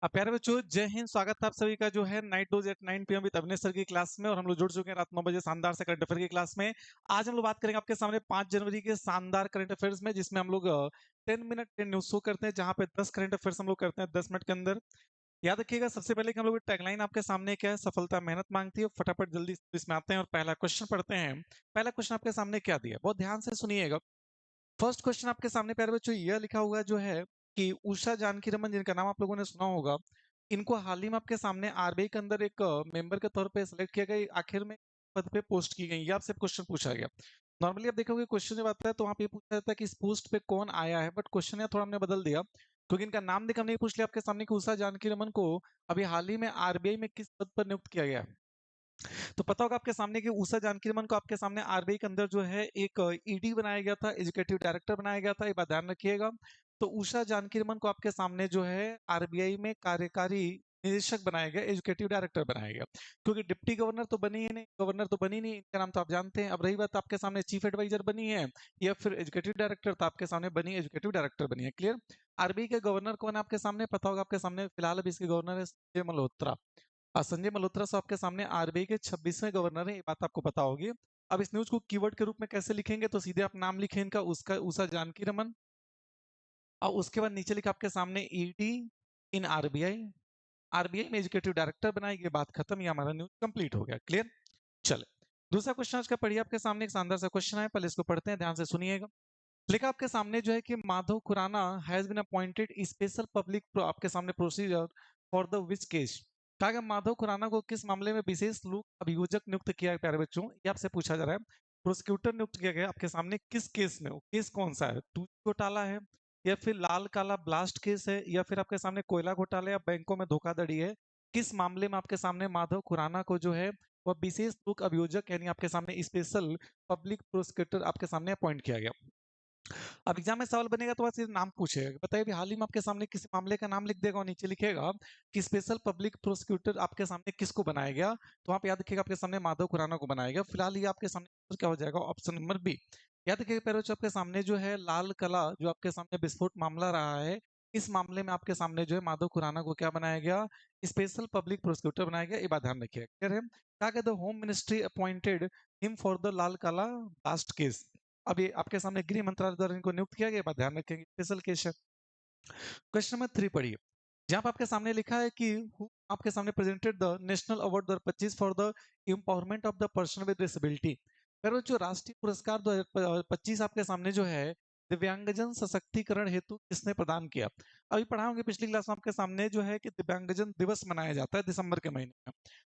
प्यारे बच्चों, जय हिंद। स्वागत है आप सभी का जो है night dose at 9 PM with Avinesh sir की क्लास में। और हम लोग जुड़ चुके हैं रात 9 बजे शानदार से करंट अफेयर की क्लास में। आज हम लोग बात करेंगे आपके सामने 5 जनवरी के शानदार करंट अफेयर्स में, जिसमें हम लोग 10 मिनट के न्यूज शो करते हैं, जहां पे 10 करंट अफेयर्स हम लोग करते हैं 10 मिनट के अंदर। याद रखिएगा, सबसे पहले कि हम लोग टैगलाइन आपके सामने क्या है, सफलता मेहनत मांगती है। फटाफट जल्दी से इसमें आते हैं और पहला क्वेश्चन पढ़ते हैं। पहला क्वेश्चन आपके सामने क्या दिया है, बहुत ध्यान से सुनिएगा। फर्स्ट क्वेश्चन आपके सामने प्यारे बच्चों यह लिखा हुआ है जो है कि उषा जानकी रमन, जिनका नाम आप लोगों ने सुना होगा, इनको हाल ही में आपके सामने आरबीआई के अंदर एक मेंबर के तौर पे सिलेक्ट किया गया, आखिर में पद पे पोस्ट की गई। ये आपसे क्वेश्चन पूछा गया। नॉर्मली आप देखोगे क्वेश्चन जब आता है तो वहाँ पे पूछा जाता है कि इस पोस्ट पे कौन आया है, बट क्वेश्चन यहाँ थोड़ा हमने बदल दिया, क्योंकि इनका नाम देखकर हमने ये पूछ लिया आपके सामने कि उषा जानकी रमन को अभी हाल ही में आरबीआई में किस पद पर नियुक्त किया गया है। तो पता होगा आपके सामने कि उषा जानकी रमन को आपके सामने आरबीआई के अंदर जो है एक ईडी बनाया गया था, एजुकेटिव डायरेक्टर बनाया गया था, ये बात ध्यान रखिएगा। तो उषा जानकी रमन को आपके सामने जो है आरबीआई में कार्यकारी निदेशक बनाया गया, एजुकेटिव डायरेक्टर बनाया गया, क्योंकि डिप्टी गवर्नर तो बनी है नहीं, गवर्नर तो बनी नहीं, इनका नाम तो आप जानते हैं। अब रही बात आपके सामने चीफ एडवाइजर बनी है या फिर एजुकेटिव डायरेक्टर, तो आपके सामने बनी एजुकेटिव डायरेक्टर बनी है। क्लियर। आरबीआई के गवर्नर कौन है आपके सामने, पता होगा आपके सामने फिलहाल अभी इसके गवर्नर है संजय मल्होत्रा। संजय मल्होत्रा साहब के सामने आरबीआई के 26वें गवर्नर है, ये बात आपको पता होगी। अब इस न्यूज को कीवर्ड के रूप में कैसे लिखेंगे, तो सीधे आप नाम लिखें इनका, उसका उषा जानकी रमन, और उसके बाद नीचे लिखा आपके सामने ईडी इन आरबीआई, आरबीआई में एजुकेटिव डायरेक्टर बनाएगी, बात खत्म। ये हमारा न्यूज कंप्लीट हो गया। क्लियर। चले, दूसरा क्वेश्चन आज का पढ़िए। आपके सामने एक शानदार सा क्वेश्चन है, पहले इसको पढ़ते हैं, ध्यान से सुनिएगा। लिखा आपके सामने जो है कि Madhav Khurana has been appointed special public, आपके सामने procedure for the which case. कहा गया माधव खुराना को किस मामले में विशेष लोक अभियोजक नियुक्त किया है। प्यारे बच्चों, ये आपसे पूछा जा रहा है, प्रोसिक्यूटर नियुक्त किया गया आपके सामने किस केस में, वो केस कौन सा है, 2G घोटाला है, या फिर लाल काला ब्लास्ट केस है, या फिर आपके सामने कोयला घोटाला या बैंकों में धोखाधड़ी है। किस मामले में आपके सामने माधव खुराना को जो है वह विशेष लोक अभियोजक यानी आपके सामने स्पेशल पब्लिक प्रोसिक्यूटर आपके सामने अपॉइंट किया गया। अब एग्जाम में सवाल बनेगा तो बस ये नाम पूछेगा कि बताइए, अभी हाल ही में आपके सामने किसी मामले का नाम लिख देगा और नीचे लिखेगा कि स्पेशल पब्लिक प्रोसिक्यूटर आपके सामने किसको बनाया गया, तो आप याद रखिएगा आपके सामने माधव खुराना को बनाया गया। फिलहाल ये आपके सामने answer क्या हो जाएगा, ऑप्शन नंबर बी। याद रखिएगा पहले जो आपके सामने जो है लाल कला जो आपके सामने विस्फोट मामला रहा है, इस मामले में आपके सामने जो है माधव खुराना को क्या बनाया गया, स्पेशल पब्लिक प्रोसिक्यूटर बनाया गया। ये बात ध्यान रखिएगा। क्लियर है। क्या कहते हैं, home ministry appointed him for the Lal Qila blast case. अब ये आपके सामने गृह मंत्रालय द्वारा इनको नियुक्त किया गया, बात ध्यान रखेंगे, स्पेशल केस है। क्वेश्चन नंबर 3 पढ़िए, जहां पर आपके सामने लिखा है कि who आपके सामने presented the national award 2025 for the empowerment of the person with disability. पर जो राष्ट्रीय पुरस्कार 2025 आपके सामने जो है दिव्यांगजन सशक्तिकरण हेतु किसने प्रदान किया। अभी पढ़ा होंगे पिछली क्लास में आपके सामने जो है कि दिव्यांगजन दिवस मनाया जाता है दिसंबर के महीने में।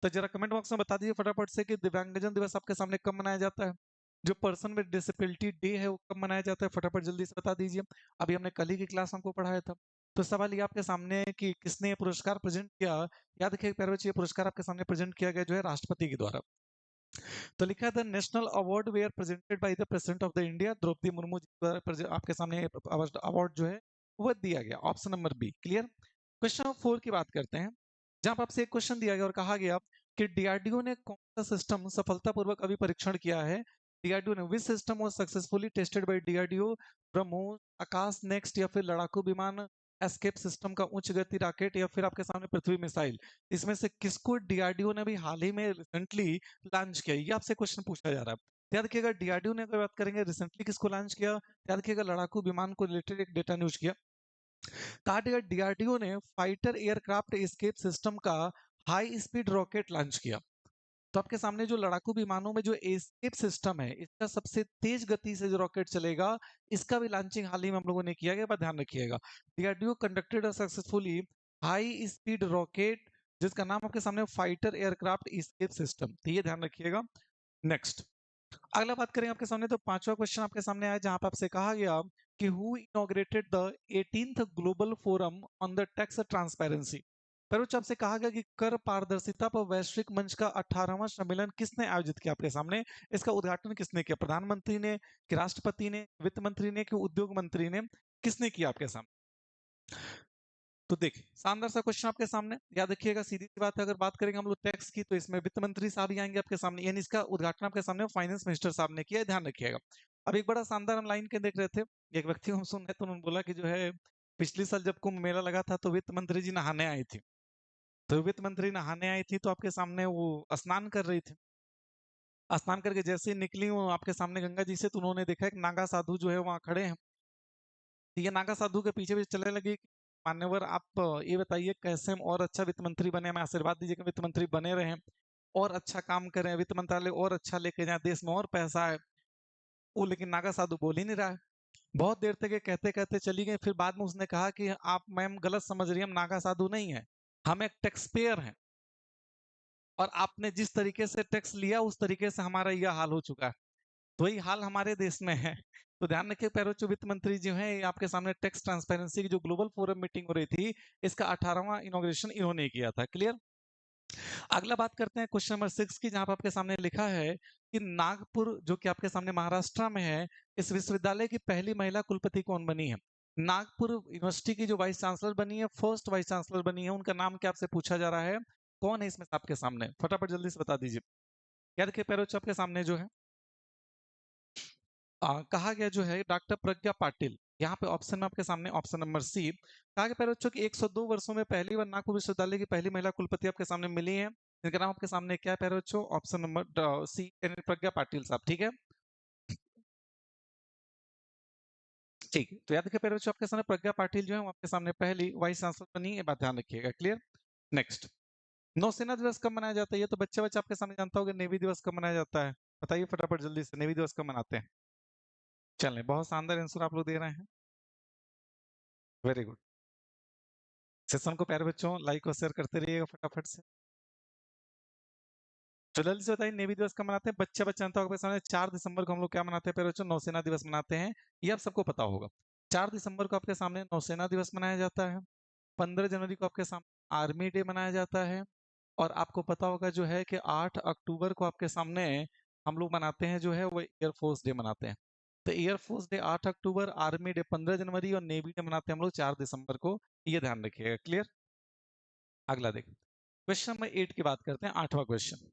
तो जरा कमेंट बॉक्स में बता दीजिए फटाफट से कि दिव्यांगजन दिवस आपके सामने कब मनाया जाता है, जो पर्सन विद डिसेबिलिटी डे है वो कब मनाया जाता है, फटाफट जल्दी से बता दीजिए। अभी हमने कल ही की क्लास हमको पढ़ाया था। तो सवाल ये आपके सामने है कि किसने ये पुरस्कार प्रेजेंट किया। याद रखिए प्यारे बच्चे, ये पुरस्कार आपके सामने प्रेजेंट किया गया जो है राष्ट्रपति के द्वारा। तो लिखा है the national award were presented by the president of the India, Draupadi Murmu ji द्वारा आपके सामने अवार्ड जो है वह दिया गया, option number B. Clear. Question number 4 की बात करते हैं, जहां पर आपसे एक क्वेश्चन दिया गया और कहा गया कि डीआरडीओ ने कौन सा सिस्टम सफलतापूर्वक अभी परीक्षण किया है। डीआरडीओ ने which system was successfully tested by DRDO, BrahMos, Akash next, या फिर लड़ाकू विमान एस्केप सिस्टम का उच्च गति रॉकेट, या फिर आपके सामने पृथ्वी मिसाइल। इसमें से किसको डीआरडीओ ने अभी हाल ही में रिसेंटली लॉन्च किया, ये आपसे क्वेश्चन पूछा जा रहा है। तो याद रखिएगा डीआरडीओ ने अगर बात करेंगे रिसेंटली किसको लॉन्च किया, याद रखिएगा लड़ाकू विमान को रिलेटेड एक डेटा न्यूज किया। कहा गया डीआरडीओ ने फाइटर एयरक्राफ्ट एस्केप सिस्टम का हाई स्पीड रॉकेट लॉन्च किया। तो आपके सामने जो लड़ाकू विमानों में जो एस्केप सिस्टम है, इसका सबसे तेज गति से जो रॉकेट चलेगा, इसका भी लॉन्चिंग हाल ही में हम लोगों ने किया गया, पर ध्यान रखिएगा। DRDO conducted successfully high speed rocket जिसका नाम आपके सामने फाइटर एयरक्राफ्ट एस्केप सिस्टम, तो ये ध्यान रखिएगा। नेक्स्ट, अगला बात करें आपके सामने, तो पांचवा क्वेश्चन आपके सामने आया जहां पर आपसे कहा गया कि who inaugurated the 18th global forum on the tax transparency. पर उच्च आपसे कहा गया कि कर पारदर्शिता पर वैश्विक मंच का 18वां सम्मेलन किसने आयोजित किया आपके सामने, इसका उद्घाटन किसने किया, प्रधानमंत्री ने, कि राष्ट्रपति ने, वित्त मंत्री ने, कि उद्योग मंत्री ने, किसने किया आपके सामने। तो देखिए शानदार सा क्वेश्चन आपके सामने, याद रखिएगा सीधी सी बात है, अगर बात करेंगे हम लोग टैक्स की तो इसमें वित्त मंत्री साहब ही आएंगे आपके सामने, यानी इसका उद्घाटन आपके सामने फाइनेंस मिनिस्टर साहब ने किया है, ध्यान रखिएगा। अब एक बड़ा शानदार हम लाइन के देख रहे थे, एक व्यक्ति को हम सुन रहे थे, उन्होंने बोला कि जो है पिछले साल जब कुंभ मेला लगा था तो वित्त मंत्री जी नहाने आई थी। तो वित्त मंत्री नहाने आई थी तो आपके सामने वो स्नान कर रही थी। स्नान करके जैसे ही निकली वो आपके सामने गंगा जी से, तो उन्होंने देखा एक नागा साधु जो है वहां खड़े हैं। तो ये नागा साधु के पीछे पीछे चलने लगी कि मान्यवर आप ये बताइए कैसे हम और अच्छा वित्त मंत्री बने, हमें आशीर्वाद दीजिए कि वित्त मंत्री बने रहें और अच्छा काम करें, वित्त मंत्रालय और अच्छा लेके जाए, देश में और पैसा है। वो लेकिन नागा साधु बोल ही नहीं रहा है। बहुत देर तक ये कहते कहते चली गई। फिर बाद में उसने कहा कि आप मैम गलत समझ रही हैं, हम नागा साधु नहीं है, हम एक टैक्स पेयर हैं और आपने जिस तरीके से टैक्स लिया उस तरीके से हमारा यह हाल हो चुका है। तो वही हाल हमारे देश में है। तो ध्यान रखिए पैरोचो वित्त मंत्री जो है, आपके सामने टैक्स ट्रांसपेरेंसी की जो ग्लोबल फोरम मीटिंग हो रही थी, इसका 18वां इनॉग्रेशन इन्होंने किया था। क्लियर। अगला बात करते हैं क्वेश्चन नंबर 6 की, जहां पर आपके सामने लिखा है कि नागपुर जो कि आपके सामने महाराष्ट्र में है, इस विश्वविद्यालय की पहली महिला कुलपति कौन बनी है? नागपुर यूनिवर्सिटी की जो वाइस चांसलर बनी है, फर्स्ट वाइस चांसलर बनी है, उनका नाम क्या आपसे पूछा जा रहा है? कौन है इसमें से आपके सामने? फटाफट जल्दी से बता दीजिए। याद रखिए पैरोच आपके सामने जो है कहा गया जो है डॉक्टर प्रज्ञा पाटिल। यहाँ पे ऑप्शन में आपके सामने ऑप्शन नंबर सी कहा गया पैरोचो की 102 वर्षों में पहली बार नागपुर विश्वविद्यालय की पहली महिला कुलपति आपके सामने मिली है। इनका नाम आपके सामने क्या है पैरोचो? ऑप्शन नंबर सी प्रज्ञा पाटिल साहब। ठीक है, ठीक है। तो याद रखिए पैरोचो आपके सामने प्रज्ञा पाटिल जो है वो आपके सामने पहली वाइस चांसलर बनी है, बात ध्यान रखिएगा। क्लियर। नेक्स्ट, नौसेना दिवस कब मनाया जाता है? ये तो बच्चे बच्चे आपके सामने जानता होगा। नेवी दिवस कब मनाया जाता है? बताइए फटाफट जल्दी से, नेवी दिवस कब मनाते हैं? चलें, बहुत शानदार आंसर आप लोग दे रहे हैं, वेरी गुड। सेशन को प्यारे बच्चों लाइक और शेयर करते रहिएगा फटाफट से। तो जल्दी से बताइए नेवी दिवस कब मनाते हैं? बच्चे बच्चे जानता होगा आपके सामने 4 दिसंबर को हम लोग क्या मनाते हैं प्यारे बच्चों? नौसेना दिवस मनाते हैं। ये आप सबको पता होगा। 4 दिसंबर को आपके सामने नौसेना दिवस मनाया जाता है। 15 जनवरी को आपके सामने आर्मी डे मनाया जाता है। और आपको पता होगा जो है कि 8 अक्टूबर को आपके सामने हम लोग मनाते हैं जो है वो एयरफोर्स डे मनाते हैं। तो एयरफोर्स डे 8 अक्टूबर, आर्मी डे 15 जनवरी और नेवी डे मनाते हैं हम लोग 4 दिसंबर को। ये ध्यान रखिएगा। क्लियर। अगला देखिए, क्वेश्चन नंबर 8 की बात करते हैं। 8वां क्वेश्चन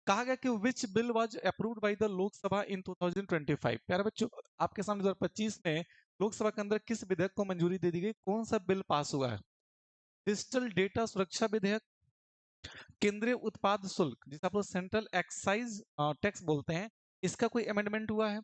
कहा गया कि which bill was approved by the Lok Sabha in 2025? प्यारे बच्चों आपके सामने 2025 में लोकसभा के अंदर किस विधेयक को मंजूरी दे दी गई? कौन सा बिल पास हुआ है? डिजिटल डेटा सुरक्षा विधेयक, केंद्रीय उत्पाद शुल्क जिसे आप लोग सेंट्रल एक्साइज टैक्स बोलते हैं, इसका कोई अमेंडमेंट हुआ है?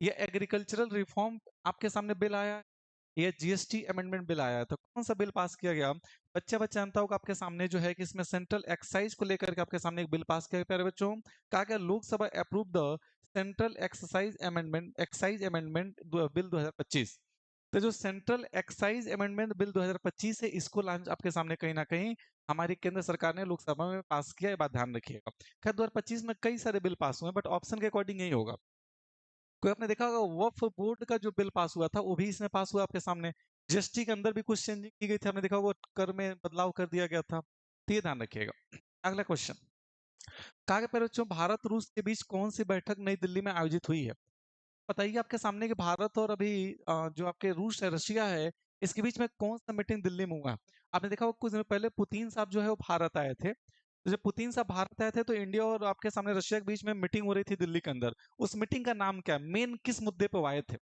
या एग्रीकल्चरल रिफॉर्म आपके सामने बिल आया है? ये जीएसटी अमेंडमेंट बिल आया है? तो कौन सा बिल पास किया गया? बच्चा बच्चा जानता होगा आपके सामने जो है कि इसमें सेंट्रल एक्साइज को लेकर के आपके सामने एक बिल पास किया गया प्यारे बच्चों। कहा गया Lok Sabha approve the central excise amendment bill 2025। तो जो सेंट्रल एक्साइज अमेंडमेंट बिल 2025 है, इसको लॉन्च आपके सामने कहीं ना कहीं हमारी केंद्र सरकार ने लोकसभा में पास किया। ये बात ध्यान रखिएगा। खैर 2025 में कई सारे बिल पास हुए, बट ऑप्शन के अकॉर्डिंग यही होगा। कोई आपने देखा होगा वक्फ बोर्ड का जो बिल पास हुआ था वो भी इसमें पास हुआ आपके सामने। जीएसटी के अंदर भी कुछ चेंजिंग की गई थी, आपने देखा होगा कर में बदलाव कर दिया गया था। तो ये ध्यान रखिएगा। अगला क्वेश्चन कहा गया बच्चों भारत रूस के बीच कौन सी बैठक नई दिल्ली में आयोजित हुई है? बताइए आपके सामने कि भारत और अभी जो आपके रूस है, रशिया है, इसके बीच में कौन सा मीटिंग दिल्ली में हुआ? आपने देखा होगा कुछ दिन पहले पुतिन साहब जो है वो भारत आए थे। तो जब पुतिन साहब भारत आए थे तो इंडिया और आपके सामने रशिया के बीच में मीटिंग हो रही थी दिल्ली के अंदर। उस मीटिंग का नाम क्या है? मेन किस मुद्दे पे वो आए थे?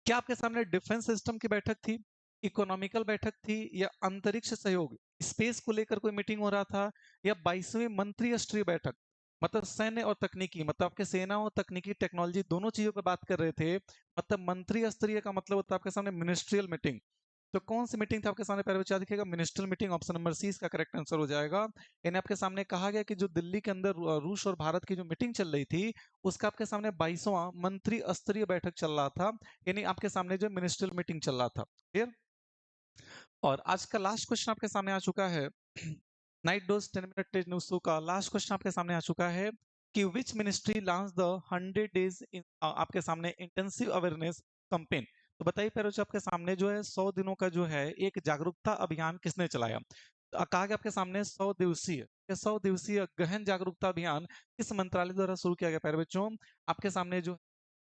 क्या आपके सामने डिफेंस सिस्टम की बैठक थी, इकोनॉमिकल बैठक थी, या अंतरिक्ष सहयोग स्पेस को लेकर कोई मीटिंग हो रहा था, या 22वीं मंत्री स्तरीय बैठक मतलब सैन्य और तकनीकी, मतलब आपके सेना और तकनीकी टेक्नोलॉजी दोनों चीजों पर बात कर रहे थे, मतलब मंत्री स्तरीय का मतलब होता है आपके सामने मिनिस्ट्रियल मीटिंग। तो कौन सी मीटिंग था आपके सामने पहले बच्चा दिखेगा? Ministerial meeting, option number C इसका करेक्ट आंसर हो जाएगा। यानी आपके सामने कहा गया कि जो दिल्ली के अंदर रूस और भारत की जो मीटिंग चल रही थी, उसका आपके सामने 22वां मंत्री स्तरीय बैठक चल रहा था। यानी आपके सामने जो मिनिस्ट्रियल मीटिंग चल रहा था। क्लियर। और आज का लास्ट क्वेश्चन आपके सामने आ चुका है। नाइट डोज 10 मिनट टेज न्यूज का लास्ट क्वेश्चन आपके सामने आ चुका है कि which ministry launch the 100 days आपके सामने इंटेंसिव अवेयरनेस कैंपेन? तो बताइए पहले आपके सामने जो है 100 दिनों का जो है एक जागरूकता अभियान किसने चलाया? कहा गया आपके सामने 100 दिवसीय गहन जागरूकता अभियान किस मंत्रालय द्वारा शुरू किया गया? पहले बच्चों आपके सामने जो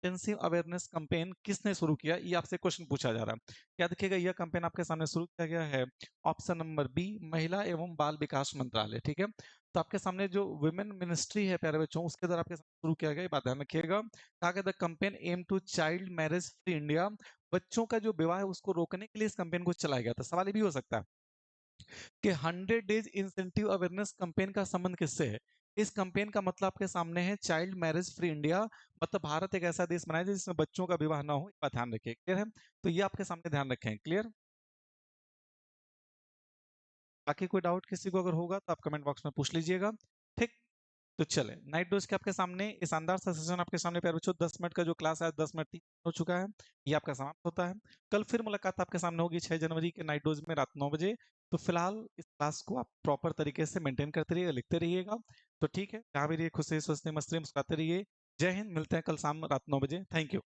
इंटेंसिव अवेयरनेस कैंपेन किसने शुरू किया, ये आपसे क्वेश्चन पूछा जा रहा है। क्या देखिएगा यह कैंपेन आपके सामने शुरू किया गया है, ऑप्शन नंबर बी महिला एवं बाल विकास मंत्रालय। ठीक है, तो आपके सामने जो वुमेन मिनिस्ट्री है प्यारे बच्चों, उसके द्वारा आपके सामने शुरू किया गया, ये बात ध्यान रखिएगा। कहा गया the campaign aim to child marriage free India बच्चों का जो विवाह है उसको रोकने के लिए इस कैंपेन को चलाया गया था। सवाल ये भी हो सकता है कि 100 डेज इंसेंटिव अवेयरनेस कैंपेन का संबंध किससे है? इस कैंपेन का मतलब आपके सामने है चाइल्ड मैरिज फ्री इंडिया, मतलब भारत एक ऐसा देश बनाया जाए जिसमें बच्चों का विवाह ना हो, इसका ध्यान रखिए। क्लियर है? तो ये आपके सामने ध्यान रखें। क्लियर? बाकी कोई डाउट किसी को अगर होगा तो आप कमेंट बॉक्स में पूछ लीजिएगा। ठीक, तो चले नाइट डोज के आपके सामने ये शानदार सा सेशन आपके सामने प्यारे बच्चों 10 मिनट का जो क्लास है 10 मिनट हो चुका है, ये आपका समाप्त होता है। कल फिर मुलाकात आपके सामने होगी 6 जनवरी के नाइट डोज में रात 9 बजे। तो फिलहाल इस क्लास को आप प्रॉपर तरीके से मेंटेन करते रहिएगा, लिखते रहिएगा। तो ठीक है, जहाँ भी रहिए खुशी सोचते मस्ती मुस्कुराते रहिए। जय हिंद, मिलते हैं कल शाम रात 9 बजे। Thank you.